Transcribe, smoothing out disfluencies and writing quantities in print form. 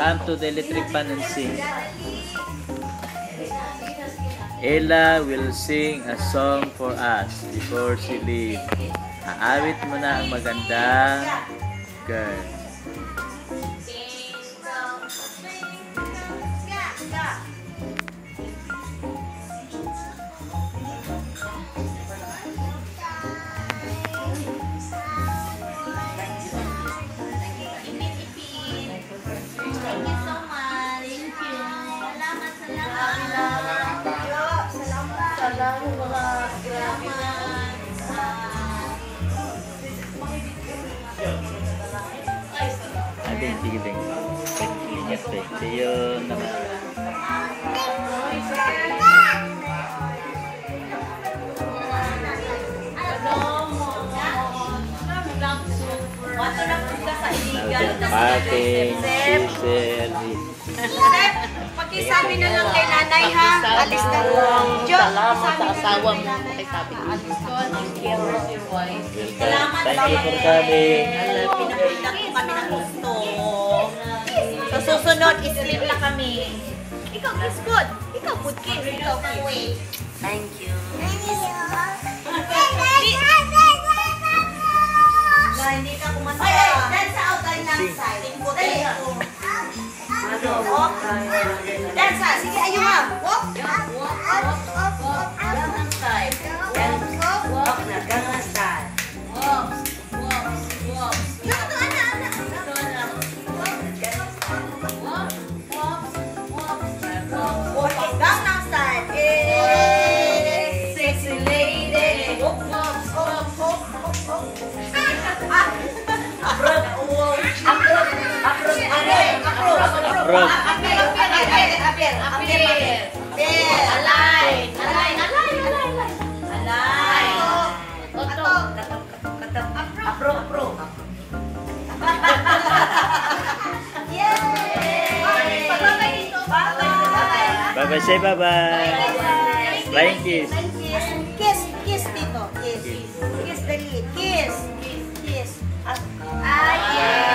Come to the electric fan and sing. Ella will sing a song for us before she leaves. Aawit mo na ang magandang girl. Ading tigiling. Ingat deh. Tiyo naman. Pating, Cecil. Pakisabi na lang kay nanay ha. Alis na lang. Salamat sa asawa mo. Pakisabi ko. Salamat. Thank you for coming. Pinapalitan ko kami ng gusto. Sa susunod, sleep na kami. Ikaw, kiss good. Ikaw, good kiss. Ikaw, kiss. Thank you. Hindi ka kumasaya. Dance out, dance side. Dance out. Sige, ayun ha. Walk. Gangnam style. Walk na, Gangnam style. Walk. Ito, anak. Okay, Gangnam style. Sexy lady. Walk. Bye-bye, say bye-bye. Flying kiss. Kiss dito. Kiss. Kiss the lip. Kiss. Ay, yeah.